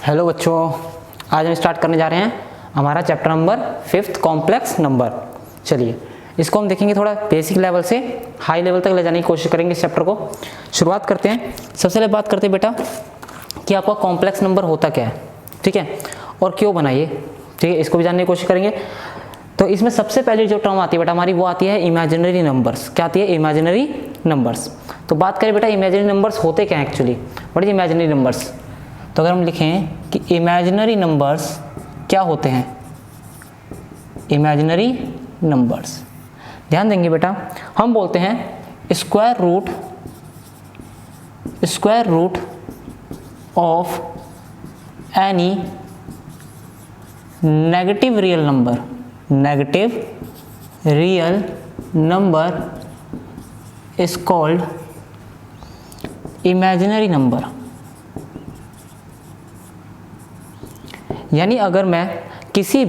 Hello बच्चों, आज हम स्टार्ट करने जा रहे हैं हमारा चैप्टर नंबर 5 कॉम्प्लेक्स नंबर। चलिए इसको हम देखेंगे, थोड़ा बेसिक लेवल से हाई लेवल तक ले जाने की कोशिश करेंगे इस चैप्टर को। शुरुआत करते हैं। सबसे पहले बात करते हैं बेटा कि आपका कॉम्प्लेक्स नंबर होता क्या है, ठीक है, और क्यों बनाइए, ठीक है, इसको भी जानने की कोशिश करेंगे। तो इसमें सबसे पहले जो टर्म आती है बेटा हमारी, वो आती है इमेजिनरी नंबर्स। क्या आती है? Imaginary numbers. तो बात करें बेटा इमेजिनरी नंबर्स होते क्या हैं actually, what is imaginary numbers. तो अगर हम लिखें कि इमेजिनरी नंबर्स क्या होते हैं, इमेजिनरी नंबर्स, ध्यान देंगे बेटा, हम बोलते हैं square root of any negative real number is called imaginary number. यानी अगर मैं किसी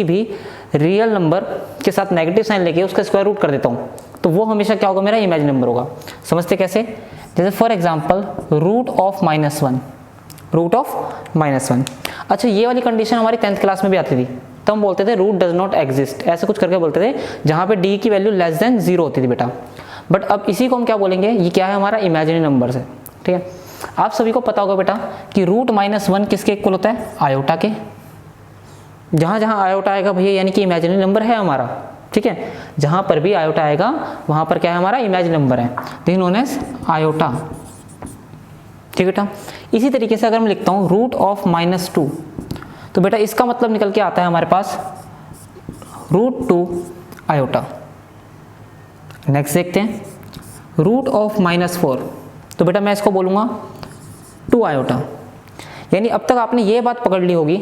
भी रियल नंबर के साथ नेगेटिव साइन लेके उसका स्क्वायर रूट कर देता हूँ तो वो हमेशा क्या होगा, मेरा इमेजिनरी नंबर होगा। समझते कैसे? जैसे for example root of minus one. अच्छा, ये वाली कंडीशन हमारी 10th क्लास में भी आती थी। तो हम बोलते थे रूट डज नॉट एग्जिस्ट, ऐसे कुछ करके बोलते थे, जहाँ पे डी की वैल्यू लेस देन 0 होती थी बेटा। बट अब इसी को हम क्या बोलेंगे, ये क्या है, हमारा इमेजिनरी नंबर है, ठीक है। आप सभी को पता होगा बेटा कि रूट -1 किसके इक्वल होता है? आयोटा के। जहाँ जहाँ आयोटा आएगा भैया यानी कि इमेजिनरी नंबर है हमारा, ठीक है। जहाँ पर भी आयोटा आएगा वहाँ पर क्या है, हमारा इमेजिनरी नंबर है, दिस नोन एज आयोटा, ठीक है बेटा। इसी तरीके से अगर मैं लिखता हूँ रूट ऑफ -2, तो बेटा इसका मतलब निकल के आता है हमारे पास √2 आयोटा। नेक्स्ट देखते हैं रूट ऑफ -4, तो बेटा मैं इसको बोलूँगा 2 आयोटा। यानी अब तक आपने ये बात पकड़ ली होगी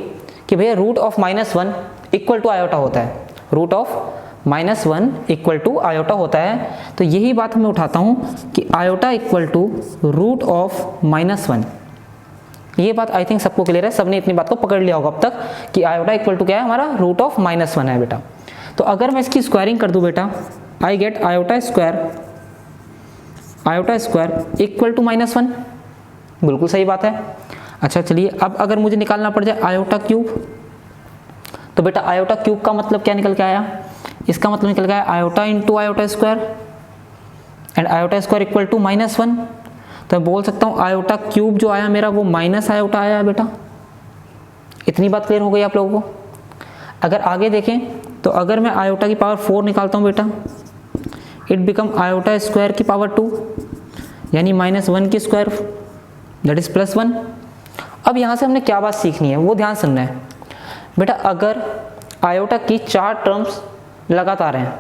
कि भैया root of -1 equal to iota होता है, root of -1 equal to iota होता है। तो यही बात मैं उठाता हूँ कि iota equal to root of -1। ये बात आई थिंक सबको क्लियर है, सबने इतनी बात को पकड़ लिया होगा अब तक कि आयोटा इक्वल टू क्या है, हमारा रूट ऑफ -1 है बेटा। तो अगर मैं इसकी स्क्वायरिंग कर दूँ बेटा, I get iota square equal to -1, बिल्कुल सही बात है। अच्छा चलिए, अब अगर मुझे निकालना पड़ जाए आयोटा क्यूब, तो बेटा आयोटा क्यूब का मतलब क्या निकल के आया, इसका मतलब निकल के आया iota into iota square, and iota square equal to -1। तो मैं बोल सकता हूँ आयोटा क्यूब जो आया मेरा वो माइनस आयोटा आया बेटा। इतनी बात क्लियर हो गई आप लोगों को। अगर आगे देखें तो अगर मैं आयोटा की पावर 4 निकालता हूँ बेटा, इट बिकम आयोटा स्क्वायर की पावर 2, यानी -1 की स्क्वायर, दैट इज +1। अब यहाँ से हमने क्या बात सीखनी है वो ध्यान सुनना है बेटा। अगर आयोटा की 4 टर्म्स लगातार हैं,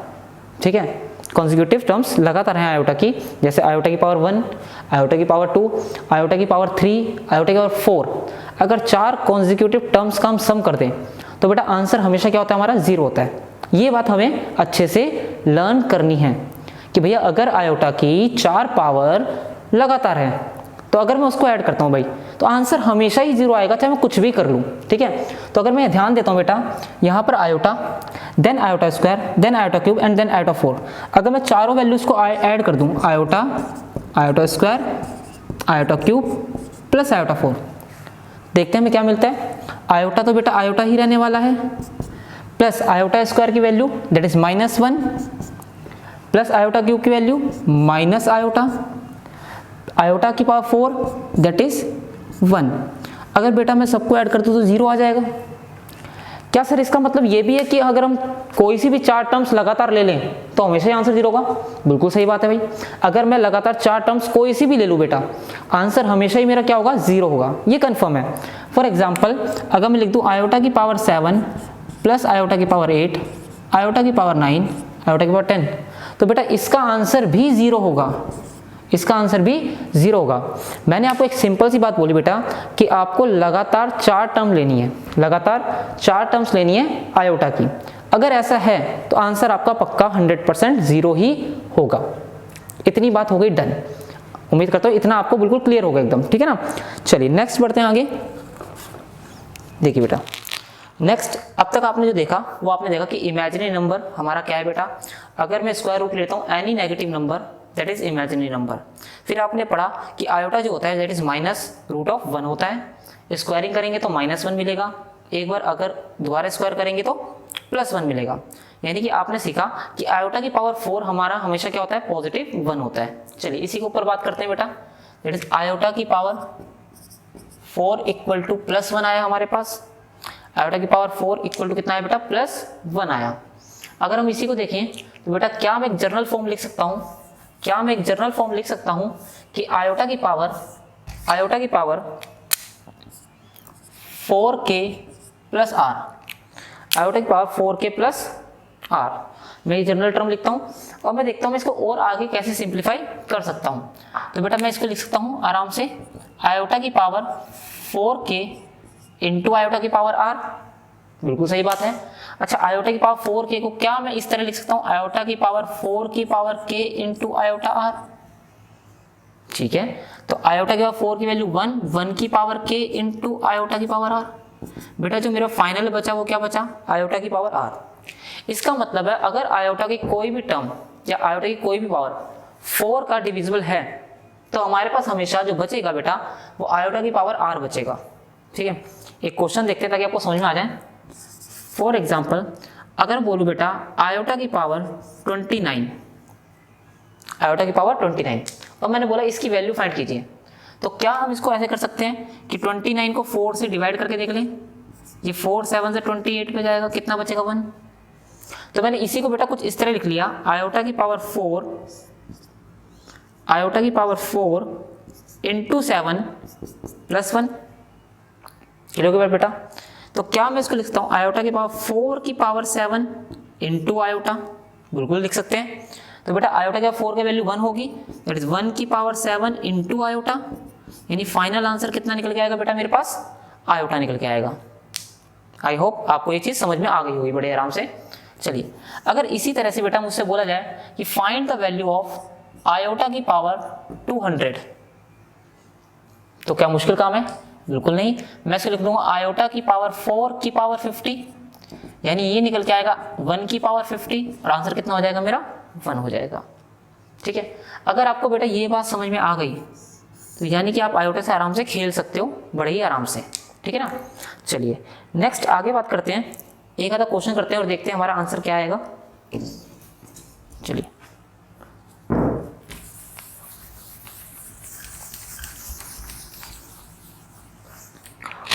ठीक है, कॉन्जिक्यूटिव टर्म्स लगातार हैं आयोटा की, जैसे आयोटा की पावर 1, आयोटा की पावर 2, आयोटा की पावर 3, आयोटा की पावर 4, अगर 4 कॉन्जिक्यूटिव टर्म्स का हम सम कर दें तो बेटा आंसर हमेशा क्या होता है, हमारा 0 होता है। ये बात हमें अच्छे से लर्न करनी है कि भैया अगर आयोटा की 4 पावर लगातार है तो अगर मैं उसको ऐड करता हूँ भाई तो आंसर हमेशा ही 0 आएगा, चाहे मैं कुछ भी कर लूँ, ठीक है। तो अगर मैं ध्यान देता हूँ बेटा, यहाँ पर iota, then iota square, then iota cube and then iota 4, अगर मैं चारों वैल्यूज को ऐड कर दूँ, iota square, iota cube plus iota 4, देखते हैं हमें क्या मिलता है। आयोटा तो बेटा आयोटा ही रहने वाला है, प्लस आयोटा स्क्वायर की value that is -1, plus iota cube की वैल्यू माइनस आयोटा की पावर 4 दैट इज 1। अगर बेटा मैं सबको ऐड कर दूं तो 0 आ जाएगा। क्या सर इसका मतलब ये भी है कि अगर हम कोई सी भी 4 टर्म्स लगातार ले लें तो हमेशा ही आंसर 0 होगा? बिल्कुल सही बात है भाई। अगर मैं लगातार 4 टर्म्स कोई सी भी ले लूँ बेटा, आंसर हमेशा ही मेरा क्या होगा, 0 होगा, ये कंफर्म है। फॉर एग्जाम्पल अगर मैं लिख दूँ आयोटा की पावर 7 प्लस आयोटा की पावर 8, आयोटा की पावर 9, आयोटा की पावर 10, तो बेटा इसका आंसर भी 0 होगा, इसका आंसर भी 0 होगा। मैंने आपको एक सिंपल सी बात बोली बेटा कि आपको लगातार 4 टर्म लेनी है, लगातार 4 टर्म्स लेनी है आयोटा की। अगर ऐसा है तो आंसर आपका पक्का 100% 0 ही होगा। इतनी बात हो गई डन। उम्मीद करता हूँ इतना आपको बिल्कुल क्लियर होगा एकदम, ठीक है ना। चलिए नेक्स्ट बढ़ते हैं आगे। देखिए बेटा नेक्स्ट, अब तक आपने जो देखा वो आपने देखा कि इमेजिनरी नंबर हमारा क्या है बेटा। अगर मैं स्क्वायर रूट लेता हूँ any negative number that is imaginary number. फिर आपने पढ़ा कि आयोटा जो होता है दैट इज -√1 होता है। स्क्वायरिंग करेंगे तो -1 मिलेगा, एक बार अगर दोबारा स्क्वायर करेंगे तो +1 मिलेगा। यानी कि आपने सीखा कि आयोटा की पावर 4 हमारा हमेशा क्या होता है, +1 होता है। चलिए इसी के ऊपर बात करते हैं बेटा, दैट इज आयोटा की पावर 4 = +1 आया हमारे पास। आयोटा की पावर 4 = कितना है बेटा, +1 आया। अगर हम इसी को देखें तो बेटा क्या मैं एक जनरल फॉर्म लिख सकता हूं, क्या मैं एक जनरल फॉर्म लिख सकता हूं कि आयोटा की पावर 4k + r, आयोटा की पावर 4k + r, मैं ये जनरल टर्म लिखता हूं और मैं देखता हूं मैं इसको और आगे कैसे सिंप्लीफाई कर सकता हूं। तो बेटा मैं इसको लिख सकता हूं आराम से, आयोटा की पावर 4k × आयोटा की पावर r, बिल्कुल सही बात है। अच्छा आयोटा की पावर 4k को क्या मैं इस तरह लिख सकता हूं, आयोटा की पावर 4 की पावर k × आयोटा r, ठीक है। तो आयोटा की पावर 4 की वैल्यू 1, 1 की पावर k × आयोटा की पावर r। बेटा जो मेरा फाइनल बचा वो क्या बचा, आयोटा की पावर r। इसका मतलब है अगर आयोटा की कोई भी टर्म या आयोटा की कोई भी पावर 4 का डिविजिबल है तो हमारे पास हमेशा जो बचेगा बेटा वो आयोटा की पावर r बचेगा, ठीक है। एक क्वेश्चन देखते हैं ताकि आपको समझ में आ जाए। फॉर एग्जाम्पल अगर बोलूं बेटा आयोटा की पावर 29, आयोटा की पावर 29 और मैंने बोला इसकी वैल्यू फाइंड कीजिए, तो क्या हम इसको ऐसे कर सकते हैं कि 29 को 4 से डिवाइड करके देख लें, ये 4 7 से 28 पे जाएगा, कितना बचेगा 1। तो मैंने इसी को बेटा कुछ इस तरह लिख लिया, आयोटा की पावर 4 × 7 + 1 किलोमीटर बेटा। तो क्या मैं इसको लिख सकता हूँ आयोटा की पावर 4 की पावर 7 × आयोटा, बिल्कुल लिख सकते हैं। तो बेटा आयोटा की 4 की वैल्यू 1 होगी, दैट इज 1 की पावर 7 × आयोटा, यानी फाइनल आंसर कितना निकल के आएगा बेटा मेरे पास, आयोटा निकल के आएगा। आई होप आपको ये चीज समझ में आ गई होगी बड़े आराम से। चलिए अगर इसी तरह से बेटा मुझसे बोला जाए कि find the value of iota की पावर 200, तो क्या मुश्किल काम है, बिल्कुल नहीं। मैं इसको लिख दूंगा आयोटा की पावर 4 की पावर 50, यानी ये निकल के आएगा 1 की पावर 50 और आंसर कितना हो जाएगा मेरा, 1 हो जाएगा, ठीक है। अगर आपको बेटा ये बात समझ में आ गई तो यानी कि आप आयोटा से आराम से खेल सकते हो बड़े ही आराम से, ठीक है ना। चलिए नेक्स्ट आगे बात करते हैं, एक आधा क्वेश्चन करते हैं और देखते हैं हमारा आंसर क्या आएगा। चलिए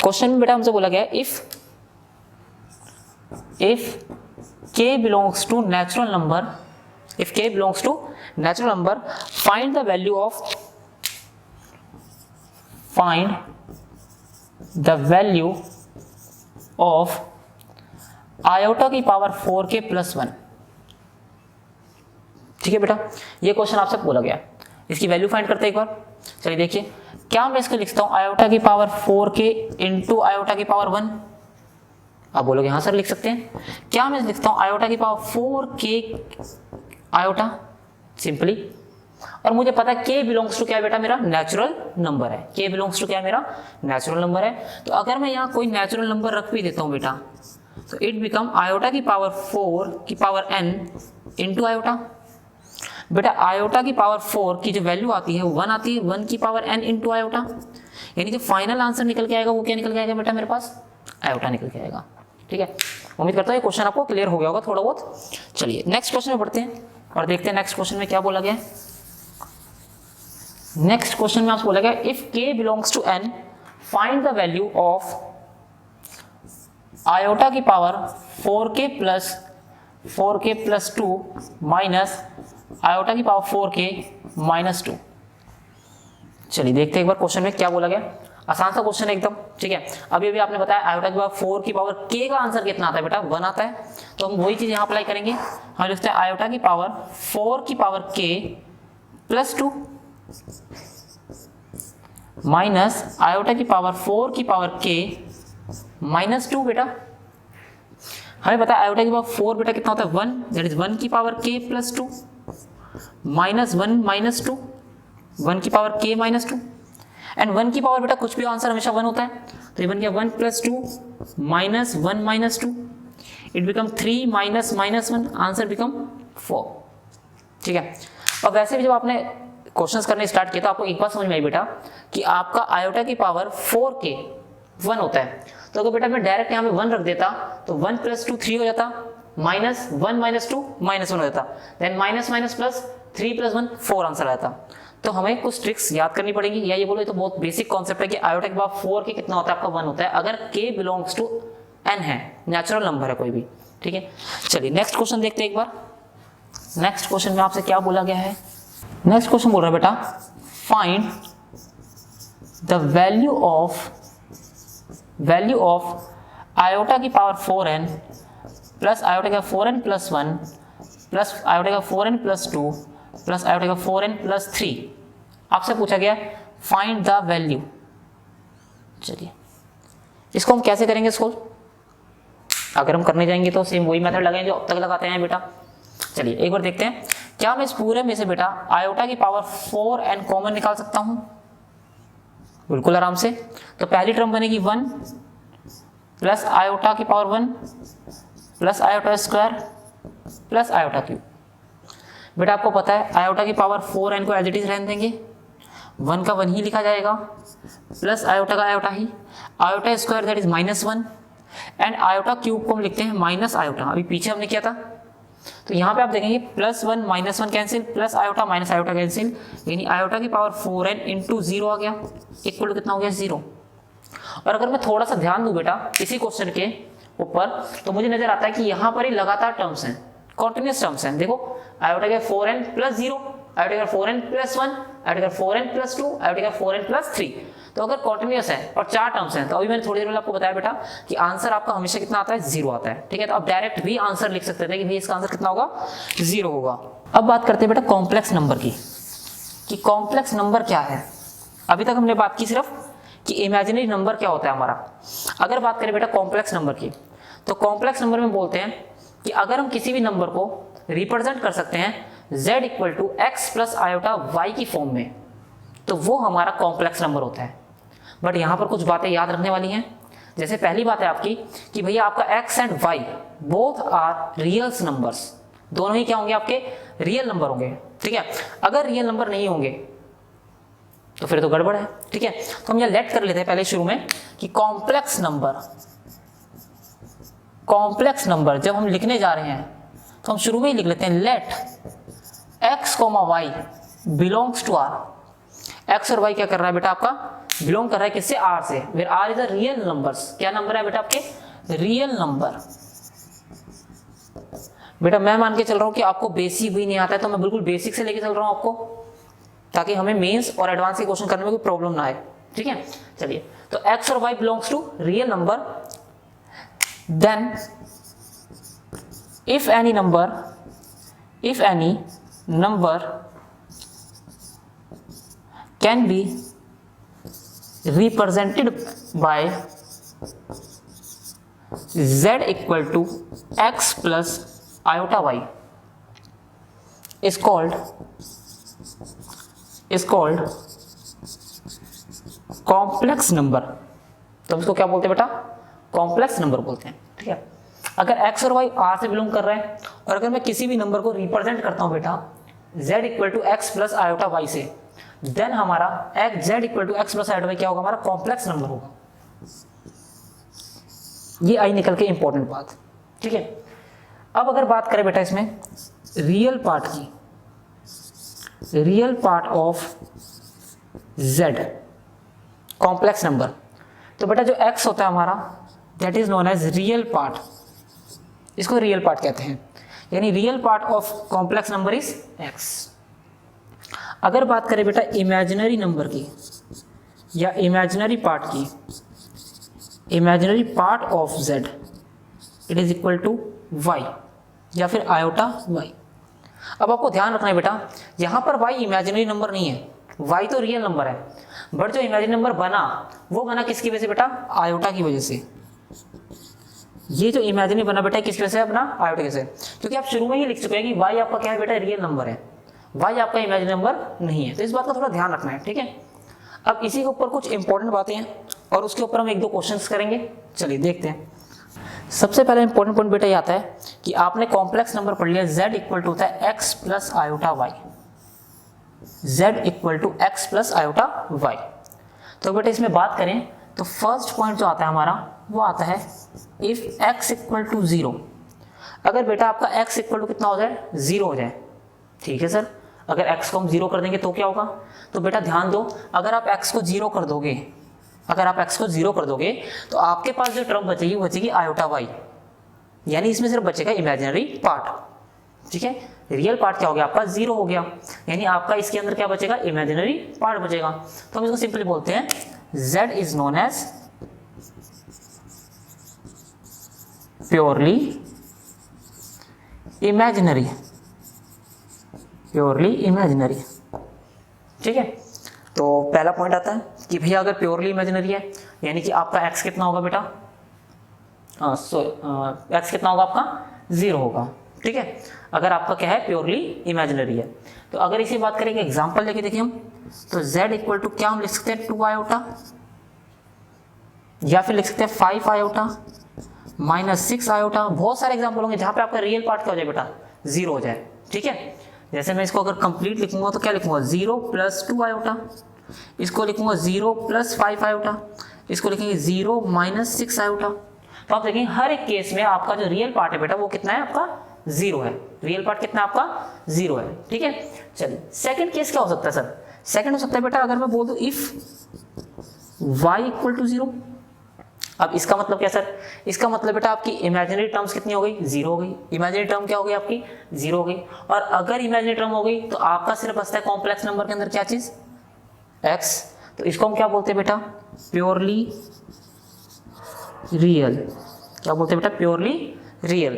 क्वेश्चन में बेटा हमसे बोला गया if k belongs to natural number, if k belongs to natural number, find the value of iota की पावर 4k + 1, ठीक है बेटा। ये क्वेश्चन आपसे बोला गया, इसकी वैल्यू फाइंड करते हैं एक बार। चलिए देखिए क्या मैं इसको लिखता हूं आयोटा की पावर 4k × आयोटा की पावर 1, आप बोलोगे हाँ सर लिख सकते हैं। क्या मैं लिखता हूं आयोटा की पावर 4k आयोटा, सिंपली, और मुझे पता है k बिलोंग्स टू क्या है बेटा, मेरा नेचुरल नंबर है, k बिलोंग्स टू क्या है, मेरा नेचुरल नंबर है। तो अगर मैं यहाँ कोई नेचुरल नंबर रख भी देता हूँ बेटा तो इट बिकम आयोटा की पावर 4 की पावर n × आयोटा। बेटा आयोटा की पावर 4 की जो वैल्यू आती है 1 आती है, 1 की पावर n × आयोटा, यानी जो फाइनल आंसर निकल के आएगा वो क्या निकल के आएगा बेटा मेरे पास, आयोटा निकल के आएगा, ठीक है। उम्मीद करता हूँ ये क्वेश्चन आपको क्लियर हो गया होगा थोड़ा बहुत। चलिए नेक्स्ट क्वेश्चन में बढ़ते हैं और देखते हैं नेक्स्ट क्वेश्चन में क्या बोला गया है। नेक्स्ट क्वेश्चन में आपसे बोला गया if k belongs to n find the value of iota की पावर 4k + 2 माइनस आयोटा की पावर 4k - 2। चलिए देखते हैं एक बार क्वेश्चन में क्या बोला गया। आसान सा क्वेश्चन है एकदम, ठीक है। अभी अभी आपने बताया आयोटा की पावर 4 की पावर k का आंसर कितना आता है बेटा, 1 आता है। तो हम वही चीज यहाँ अप्लाई करेंगे, हम लिखते हैं आयोटा की पावर 4 की पावर k + 2 माइनस आयोटा की पावर 4 की पावर k - 2। बेटा हमें पता है आयोटा की पावर 4 बेटा कितना होता है 1, दैट इज 1 की पावर k + 2 -1 - 2, 1 की पावर k - 2, एंड 1 की पावर बेटा कुछ भी आंसर हमेशा 1 होता है, तो ये बन गया 1 + 2 -1 - 2, इट बिकम 3 - 1, आंसर बिकम 4, ठीक है। और वैसे भी जब आपने क्वेश्चंस करने स्टार्ट किया तो आपको एक बात समझ में आई बेटा कि आपका आयोटा की पावर 4 के 1 होता है। तो अगर बेटा मैं डायरेक्ट यहाँ पे 1 रख देता तो 1 + 2 3 हो जाता, -1 - 2 -1 हो जाता, then minus minus plus 3 + 1 4 answer आता। तो हमें कुछ ट्रिक्स याद करनी पड़ेगी, या ये बोलो तो बहुत बेसिक कॉन्सेप्ट है कि आयोटा के बाद 4 के कितना होता है, आपका 1 होता है अगर k बिलोंग्स टू n है, नेचुरल नंबर है कोई भी, ठीक है। चलिए नेक्स्ट क्वेश्चन देखते हैं एक बार। नेक्स्ट क्वेश्चन में आपसे क्या बोला गया है, नेक्स्ट क्वेश्चन बोल रहा है बेटा find the value of iota की पावर 4n प्लस आयोटा का 4n + 1 प्लस आयोटा का 4n + 2 प्लस आयोटा का 4n + 3। आपसे पूछा गया फाइंड द वैल्यू। चलिए इसको हम कैसे करेंगे इसको, अगर हम करने जाएंगे तो सेम वही मेथड लगाएंगे जो अब तक लगाते हैं बेटा। चलिए एक बार देखते हैं, क्या मैं इस पूरे में से बेटा आयोटा की पावर 4n कॉमन निकाल सकता हूं? बिल्कुल आराम से। तो पहली टर्म बनेगी 1 प्लस आयोटा की power 1 plus iota square plus iota cube. बेटा आपको पता है आयोटा की पावर 4n को एज इट इज रहने देंगे, 1 का 1 ही लिखा जाएगा प्लस आयोटा का iota he, iota square that is -1 and iota cube को हम लिखते हैं माइनस आयोटा, अभी पीछे हमने किया था। तो यहाँ पे आप देखेंगे +1 -1 cancel plus iota minus iota cancel, यानी आयोटा की पावर 4n × 0 आ गया, इक्वल टू कितना हो गया 0। और अगर मैं थोड़ा सा ध्यान दूं बेटा इसी क्वेश्चन के ऊपर तो मुझे नजर आता है कि यहाँ पर ही लगातार टर्म्स हैं, कॉन्टिन्यूस टर्म्स हैं। देखो आयोटा का 4n + 0, आयोटा का 4n + 1, आयोटा का 4n + 2, आयोटा का 4n + 3। तो अगर कॉन्टिन्यूस है और 4 टर्म्स हैं तो अभी मैंने थोड़ी देर पहले आपको बताया बेटा कि आंसर आपका हमेशा कितना आता है 0 आता है, ठीक है। तो आप डायरेक्ट भी आंसर लिख सकते थे कि भाई इसका आंसर कितना होगा 0 होगा। अब बात करते हैं बेटा कॉम्प्लेक्स नंबर की, कि कॉम्प्लेक्स नंबर क्या है। अभी तक हमने बात की सिर्फ कि इमेजिनरी नंबर क्या होता है हमारा। अगर बात करें बेटा कॉम्प्लेक्स नंबर की तो कॉम्प्लेक्स नंबर में बोलते हैं कि अगर हम किसी भी नंबर को रिप्रेजेंट कर सकते हैं z = x + आयोटा y की फॉर्म में तो वो हमारा कॉम्प्लेक्स नंबर होता है। बट यहाँ पर कुछ बातें याद रखने वाली हैं। जैसे पहली बात है आपकी कि भैया आपका x and y both are reals numbers, दोनों ही क्या होंगे आपके रियल नंबर होंगे, ठीक है। अगर रियल नंबर नहीं होंगे तो फिर तो गड़बड़ है, ठीक है। तो हम यहाँ लेट कर लेते हैं पहले शुरू में कि कॉम्प्लेक्स नंबर जब हम लिखने जा रहे हैं तो हम शुरू में ही लिख लेते हैं let x, y belongs to r। x और y क्या कर रहा है बेटा आपका बिलोंग कर रहा है किससे r से, फिर r is a real numbers. क्या नंबर है बेटा आपके रियल नंबर। बेटा मैं मान के चल रहा हूं कि आपको बेसिक भी नहीं आता है तो मैं बिल्कुल बेसिक से लेके चल रहा हूं आपको, ताकि हमें मेंस और एडवांस के क्वेश्चन करने में कोई प्रॉब्लम ना आए, ठीक है। चलिए तो x और y belongs to real number, then if any number can be represented by z = x plus iota y is called complex number. तो इसको क्या बोलते हैं बेटा कॉम्प्लेक्स नंबर बोलते हैं, ठीक है। अगर x और y r से बिलोंग कर रहे हैं और अगर मैं किसी भी नंबर को रिप्रेजेंट करता हूं बेटा z = x + आयोटा y से, देन हमारा z = x + आयोटा y क्या होगा हमारा कॉम्प्लेक्स नंबर होगा। ये आई निकल के इंपॉर्टेंट बात, ठीक है। अब अगर बात करें बेटा इसमें रियल पार्ट की, real part of z complex number, तो बेटा जो x होता है हमारा that is known as real part, इसको रियल पार्ट कहते हैं, यानी real part of complex number is x। अगर बात करें बेटा इमेजिनरी नंबर की या imaginary part of z it is equal to y या फिर आयोटा y। अब आपको ध्यान रखना है बेटा यहाँ पर y इमेजिनरी नंबर नहीं है, y तो रियल नंबर है, बट जो इमेजिनरी नंबर बना वो बना किसकी वजह से बेटा आयोटा की वजह से। ये जो इमेजिनरी बना बेटा किसकी वजह से अपना आयोटा की वजह से, क्योंकि आप शुरू में ही लिख चुके हैं कि y आपका क्या है बेटा रियल नंबर है, y आपका इमेजिनरी नंबर नहीं है। तो इस बात का थोड़ा ध्यान रखना है, ठीक है। अब इसी के ऊपर कुछ इंपॉर्टेंट बातें हैं और उसके ऊपर हम 1-2 क्वेश्चंस करेंगे। चलिए देखते हैं। सबसे पहले इंपॉर्टेंट पॉइंट बेटा ये आता है कि आपने कॉम्प्लेक्स नंबर पढ़ लिया z = होता है x + iota y, z equal to x plus iota y. तो बेटा इसमें बात करें तो फर्स्ट पॉइंट जो आता है हमारा वो आता है इफ x इक्वल टू 0, अगर बेटा आपका x इक्वल टू कितना हो जाए 0 हो जाए, ठीक है सर, अगर x को हम 0 कर देंगे तो क्या होगा, तो बेटा ध्यान दो, अगर आप x को 0 कर दोगे, अगर आप x को 0 कर दोगे तो आपके पास जो टर्म बचेगी वो बचेगी आयोटा y, यानी इसमें सिर्फ बचेगा इमेजिनरी पार्ट, ठीक है, रियल पार्ट क्या हो गया आपका 0 हो गया, यानी आपका इसके अंदर क्या बचेगा इमेजिनरी पार्ट बचेगा। तो हम इसको सिंपली बोलते हैं z is known as purely imaginary, purely imaginary, ठीक है। तो पहला पॉइंट आता है कि भैया अगर प्योरली इमेजिनरी है यानी कि आपका x कितना होगा बेटा, x कितना होगा आपका 0 होगा, ठीक है, अगर आपका क्या है प्योरली इमेजिनरी है। तो अगर इसी बात करेंगे एग्जांपल लेके देखिए हम, तो z इक्वल टू क्या हम लिख सकते हैं 2 आयोटा, या फिर लिख सकते हैं 5 आयोटा माइनस 6 आयोटा, बहुत सारे एग्जांपल होंगे जहां पे आपका रियल पार्ट क्या हो जाए बेटा 0 हो जाए, ठीक है। जैसे मैं इसको अगर कंप्लीट लिखूंगा तो क्या लिखूंगा 0 प्लस 2 आयोटा, इसको लिखूंगा 0 प्लस 5 आयोटा, इसको लिखेंगे 0 माइनस 6 आयोटा। तो आप देखेंगे हर एक केस में आपका जो रियल पार्ट है बेटा वो कितना है आपका 0 है, रियल पार्ट कितना आपका 0 है, ठीक है। चलिए सेकंड केस क्या हो सकता है सर, सेकंड हो सकता है बेटा अगर मैं बोल दूं इफ y इक्वल टू 0, अब इसका मतलब क्या सर, इसका मतलब बेटा आपकी इमेजिनरी टर्म्स कितनी हो गई 0 हो गई, इमेजिनरी टर्म क्या हो गई आपकी 0 हो गई, और अगर इमेजिनरी टर्म हो गई तो आपका सिर्फ बचता है कॉम्प्लेक्स नंबर के अंदर क्या चीज x, तो इसको हम क्या बोलते हैं बेटा प्योरली रियल, क्या बोलते हैं बेटा प्योरली रियल,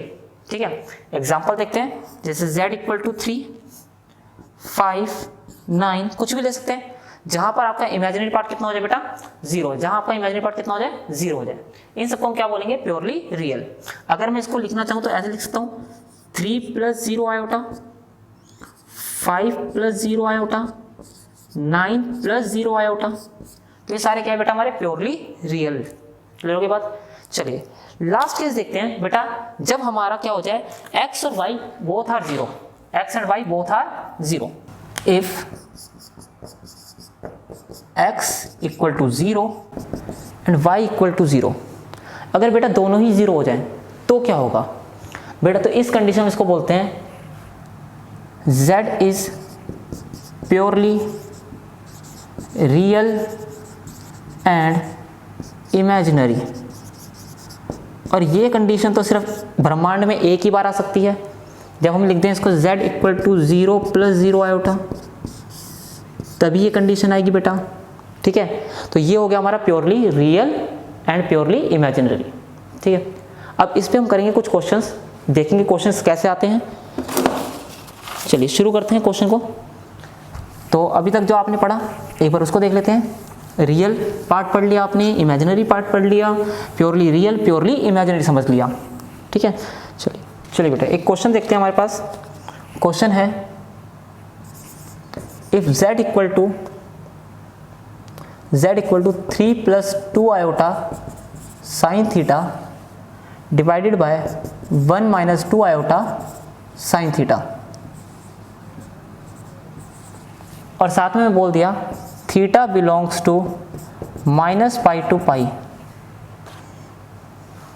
ठीक है। एग्जांपल देखते हैं, जैसे z इक्वल टू 3 5 9 कुछ भी ले सकते हैं, जहां पर आपका इमेजिनरी पार्ट कितना हो जाए बेटा 0, जहां आपका इमेजिनरी पार्ट कितना हो जाए 0 हो जाए, इन सबको हम क्या बोलेंगे प्योरली रियल। अगर मैं इसको लिखना चाहूं तो ऐसे लिख सकता हूं 3 plus 0 iota, 5 plus 0 iota, 9 plus 0 iota, तो ये सारे क्या है बेटा हमारे प्योरली रियल, क्लियर हो गई बात। चलिए लास्ट केस देखते हैं बेटा, जब हमारा क्या हो जाए x और y both are 0, x and y both are 0, if x equal to 0 and y equal to 0, अगर बेटा दोनों ही 0 हो जाएं तो क्या होगा बेटा, तो इस कंडीशन में इसको बोलते हैं z is purely real and imaginary, और ये कंडीशन तो सिर्फ ब्रह्मांड में एक ही बार आ सकती है, जब हम लिखते हैं इसको z equal to 0 plus 0 iota, तभी ये कंडीशन आएगी बेटा, ठीक है। तो ये हो गया हमारा purely real and purely imaginary, ठीक है। अब इस पे हम करेंगे कुछ क्वेश्चंस, देखेंगे क्वेश्चंस कैसे आते हैं। चलिए शुरू करते हैं क्वेश्चन को। तो अभी तक जो आपने पढ़ा एक बार उसको देख लेते हैं, रियल पार्ट पढ़ लिया आपने, इमेजिनरी पार्ट पढ़ लिया, प्योरली रियल प्योरली इमेजिनरी समझ लिया, ठीक है। चलिए बेटा एक क्वेश्चन देखते हैं हमारे पास। क्वेश्चन है if z equal to 3 plus 2 iota sine theta divided by 1 minus 2 iota sine theta, और साथ में बोल दिया theta belongs to minus pi to pi,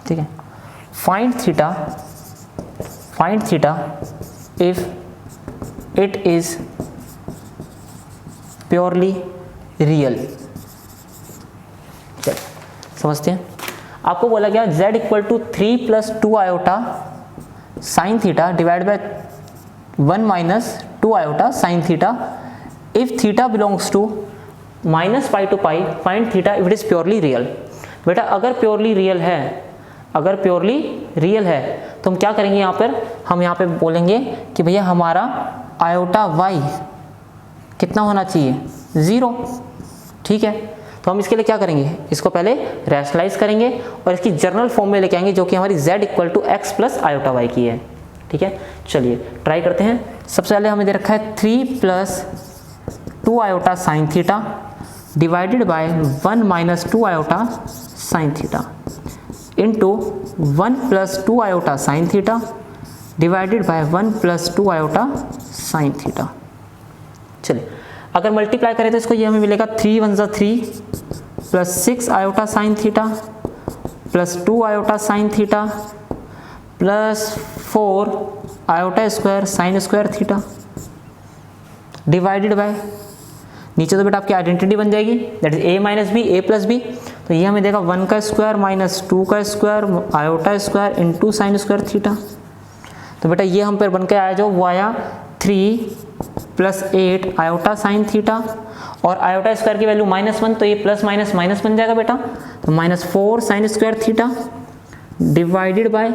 ठीक है। Find theta if it is purely real. समझते हैं, आपको बोला गया z equal to 3 plus 2 iota sine theta divide by 1 minus 2 iota sine theta, if theta belongs to minus pi to pi find theta if it is purely real. बेटा अगर purely real है, अगर purely real है तो हम क्या करेंगे, यहाँ पर हम यहाँ पे बोलेंगे कि भैया हमारा आयोटा y कितना होना चाहिए 0, ठीक है। तो हम इसके लिए क्या करेंगे, इसको पहले रैशनलाइज करेंगे और इसकी जर्नल फॉर्म में लेके आएंगे जो कि हमारी z equal to x plus iota y की है, ठीक है। चलिए ट्राई करते हैं। सबसे पहले हमें दे रखा है 3 plus 2 iota sine theta divided by 1 minus 2 iota sine theta into 1 plus 2 iota sine theta divided by 1 plus 2 iota sine theta. चलिए अगर मल्टीप्लाई करें तो इसको ये हमें मिलेगा 3 × 1 = 3 plus 6 iota sine theta plus 2 iota sine theta plus 4 iota square sine square theta divided by, नीचे तो बेटा आपकी आइडेंटिटी बन जाएगी, that is a minus b a plus b, तो ये हमें देगा 1 का स्क्वायर माइनस 2 का square iota square into sine square theta. तो बेटा ये हम पर बन के आया जो वो आया 3 प्लस 8 आयोटा साइन थीटा, और आयोटा स्क्वायर की वैल्यू -1, तो ये प्लस माइनस माइनस बन जाएगा बेटा, तो -4 sine square theta divided by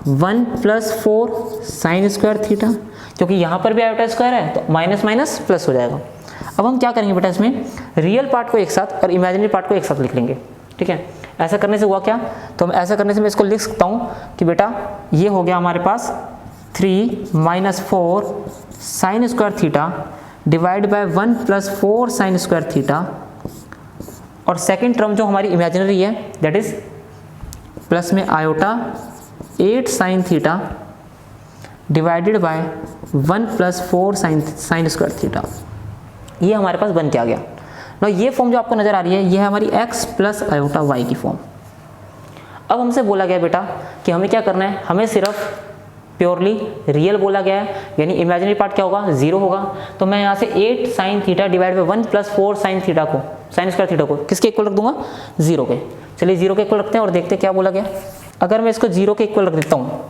1 + 4 sine square theta, क्योंकि यहाँ पर भी आयोटा स्क्वायर है तो माइनस माइनस प्लस हो जाएगा। अब हम क्या करेंगे बेटा, इसमें रियल पार्ट को एक साथ और इमेजिनरी पार्ट को एक साथ लिख लेंगे, ठीक है। ऐसा करने से हुआ क्या, तो हम ऐसा करने से मैं इसको लिख सकता हूँ कि बेटा ये हो गया हमारे पास 3 - 4 sine square theta divide by 1 + 4 sine square theta, और सेकेंड टर्म जो हमारी इमेजिनरी है दैट इज प्लस में iota 8 sine theta divided by 1 + 4 sine square theta. ये हमारे पास बन के आ गया ना। ये फॉर्म जो आपको नजर आ रही है ये है हमारी x + आयोटा y की फॉर्म। अब हमसे बोला गया बेटा कि हमें क्या करना है, हमें सिर्फ प्योरली रियल बोला गया है, यानी इमेजिनरी पार्ट क्या होगा 0 होगा, तो मैं यहाँ से 8 sine theta divide by 1 + 4 sine theta को साइन स्क्वायर थीटा को किसके इक्वल रख दूंगा 0 के। चलिए 0 के इक्वल रखते हैं और देखते हैं क्या बोला गया। अगर मैं इसको 0 के इक्वल रख देता हूँ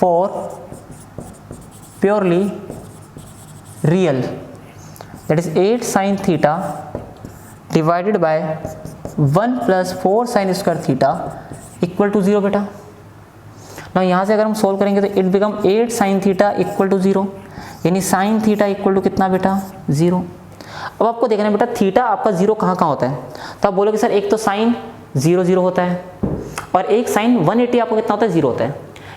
for purely real that is 8 sine theta divided by 1 + 4 sine square theta equal to 0 बेटा। ना यहाँ से अगर हम सोल्व करेंगे तो it become 8 sine theta equal to 0, यानी साइन थीटा इक्वल टू कितना बेटा 0। अब आपको देखना है बेटा थीटा आपका 0 कहाँ कहाँ होता है, तो आप बोलोगे सर एक तो साइन 0 0 होता है और एक साइन 180 आपको कितना होता है 0 होता है,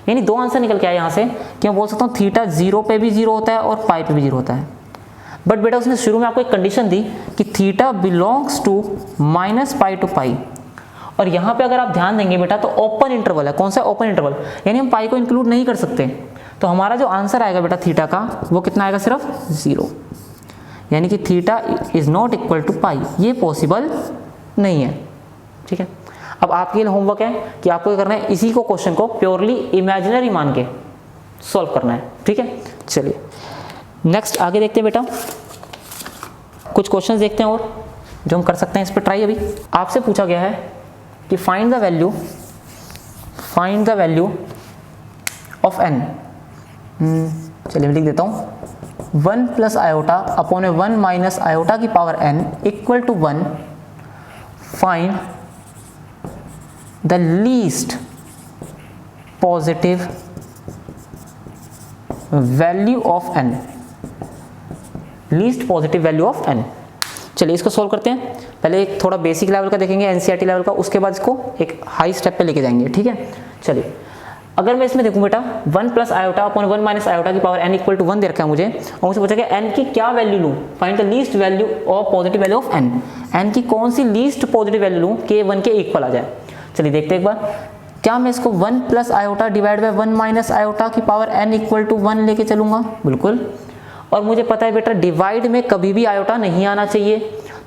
यानी दो आंसर निकल के आए यहाँ से कि मैं बोल सकता हूँ थीटा 0 पे भी 0 होता है और पाई पे भी 0 होता है। बट बेटा उसने शुरू में आपको एक कंडीशन दी कि थीटा बिलोंग्स टू -π to π, और यहाँ पे अगर आप ध्यान देंगे बेटा तो ओपन इंटरवल है। कौन सा ओपन इंटरवल, यानी हम पाई को इंक्लूड नहीं कर सकते, तो हमारा जो आंसर आएगा बेटा थीटा का वो कितना आएगा सिर्फ 0, यानी कि theta is not equal to pi, ये पॉसिबल नहीं है, ठीक है। अब आपके लिए होमवर्क है कि आपको क्या करना है, इसी को क्वेश्चन को प्योरली इमेजिनरी मान के सॉल्व करना है, ठीक है। चलिए नेक्स्ट आगे देखते हैं बेटा, कुछ क्वेश्चंस देखते हैं और जो हम कर सकते हैं इस पर ट्राई। अभी आपसे पूछा गया है कि find the value of n। चलिए मैं लिख देता हूँ 1 + आयोटा अपॉन 1 - आयोटा की power n equal to 1। Find the least positive value of n, least positive value of n। चलिए इसको सॉल्व करते हैं। पहले एक थोड़ा बेसिक लेवल का देखेंगे एनसीईआरटी लेवल का, उसके बाद इसको एक हाई स्टेप पे लेके जाएंगे, ठीक है। चलिए अगर मैं इसमें देखूं बेटा 1 + आयोटा अपॉन 1 - आयोटा की पावर n इक्वल टू 1 दे रखा है मुझे, और मुझे पूछा गया n की क्या वैल्यू लूं, find the least value of positive value of n, n की कौन सी लीस्ट पॉजिटिव वैल्यू लूं कि 1 के इक्वल आ जाए। चलिए देखते हैं एक बार, क्या मैं इसको 1 + आयोटा डिवाइड बाय 1 - आयोटा की पावर n इक्वल टू 1 लेके चलूंगा, बिल्कुल। और मुझे पता है बेटा डिवाइड में कभी भी आयोटा नहीं आना चाहिए,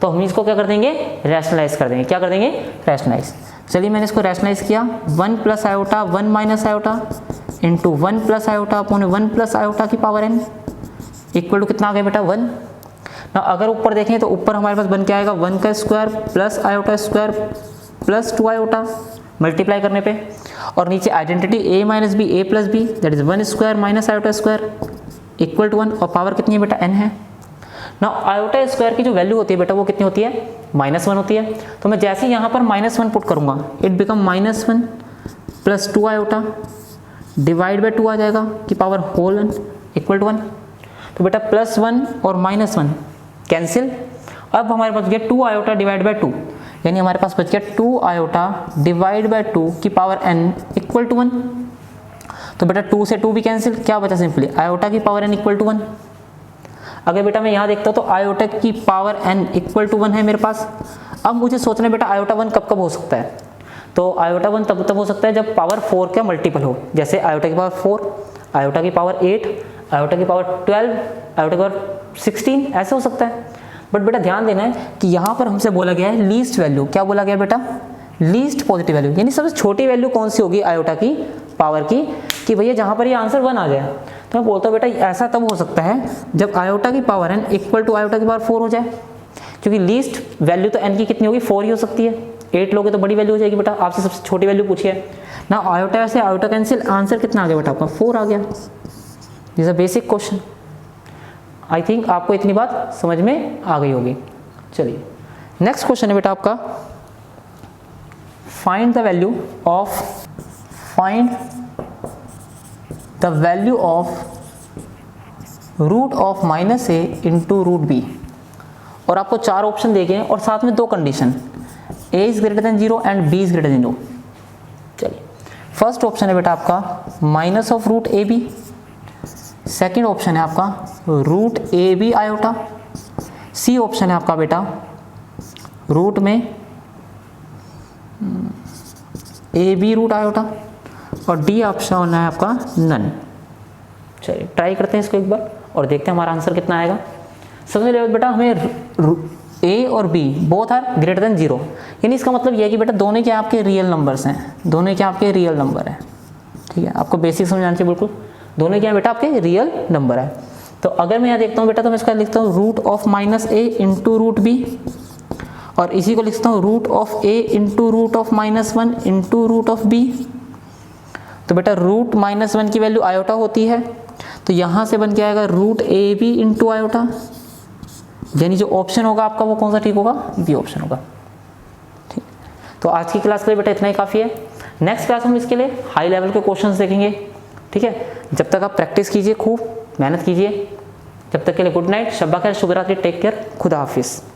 तो हम इसको क्या कर देंगे रैशनलाइज कर देंगे। क्या कर देंगे रैशनलाइज। चलिए मैंने इसको रैशनलाइज किया 1 + iota 1 - iota into 1 + iota upon 1 + iota की पावर n इक्वल टू कितना आ गया बेटा 1। ना अगर ऊपर देखें तो ऊपर हमारे पास बन के आएगा 1 का square plus iota square plus 2 iota multiply करने पे, और नीचे identity a - b a + b that is 1 square minus iota square equal to 1, और पावर कितनी है बेटा n है। ना आयोटा स्क्वायर की जो वैल्यू होती है बेटा वो कितनी होती है -1 होती है, तो मैं जैसे यहाँ पर -1 पुट करूँगा it become -1 + 2 iota divide by 2 आ जाएगा कि power whole n equal to 1। तो बेटा +1 और -1 कैंसिल, अब हमारे पास गया 2 आयोटा डिवाइड बाय 2, यानी हमारे पास बच गया 2 आयोटा डिवाइड बाय 2 की पावर n इक्वल टू 1। तो बेटा 2 से 2 भी कैंसिल, क्या बचा सिंपली आयोटा की पावर n इक्वल टू 1। अगर बेटा मैं यहाँ देखता हूँ तो आयोटा की पावर n इक्वल टू 1 है मेरे पास। अब मुझे सोचना है बेटा आयोटा 1 कब कब हो सकता है, तो आयोटा 1 तब हो सकता है जब पावर 4 का मल्टीपल हो, जैसे आयोटा की पावर 4, आयोटा की पावर 8, आयोटा की पावर 12, आयोटा की पावर 16, ऐसे हो सकता है। बट बेटा ध्यान देना है कि यहाँ पर हमसे बोला गया है लीस्ट वैल्यू। क्या बोला गया बेटा? लीस्ट पॉजिटिव वैल्यू, यानी सबसे छोटी वैल्यू कौन सी होगी आयोटा की पावर की, कि भैया जहाँ पर ये आंसर 1 आ जाए। तो मैं बोलता हूँ बेटा ऐसा तब हो सकता है जब आयोटा की power n equal to iota की पावर 4 हो जाए, क्योंकि लीस्ट वैल्यू तो n की कितनी होगी? 4 ही हो सकती है। 8 लोगे तो बड़ी वैल्यू हो जाएगी बेटा। आपसे सबसे छोटी वैल्यू पूछी है ना, आयोटा से आयोटा कैंसिल, आंसर कितना आ गया बेटा आपका? 4 आ गया। This a basic question. I think आपको इतनी बात समझ में आ गई होगी। चलिए नेक्स्ट क्वेश्चन है बेटा आपका, find the value of root of minus a into root b. और आपको 4 ऑप्शन देखे हैं और साथ में 2 condition, a is greater than 0 and b is greater than 0। चलिए फर्स्ट ऑप्शन है बेटा आपका minus of root a b, second option है आपका root a b iota, C option है आपका बेटा रूट में ए बी रूट आयोटा, और डी ऑप्शन है आपका नन। चलिए ट्राई करते हैं इसको एक बार और देखते हैं हमारा आंसर कितना आएगा। सबसे पहले बेटा हमें ए और b both are greater than 0, यानी इसका मतलब यह है कि बेटा दोनों के आपके रियल नंबर्स हैं, दोनों के आपके रियल नंबर हैं। ठीक है, आपको बेसिक समझ आना चाहिए बिल्कुल। दोनों क्या है बेटा आपके रियल नंबर है। तो अगर मैं यहाँ देखता हूँ बेटा तो मैं इसका लिखता हूँ root of minus a into root b, और इसी को लिखता हूँ root of a into root of -1 into root of b. तो बेटा रूट -1 की वैल्यू आयोटा होती है, तो यहाँ से बन के आएगा root a b into iota, यानी जो ऑप्शन होगा आपका वो कौन सा ठीक होगा? बी ऑप्शन होगा। ठीक, तो आज की क्लास के लिए बेटा इतना ही काफ़ी है। नेक्स्ट क्लास हम इसके लिए हाई लेवल के क्वेश्चंस देखेंगे। ठीक है, जब तक आप प्रैक्टिस कीजिए, खूब मेहनत कीजिए। जब तक के लिए गुड नाइट, शब्बा खैर, शुभ रात्रि, टेक केयर, खुदा हाफिज़।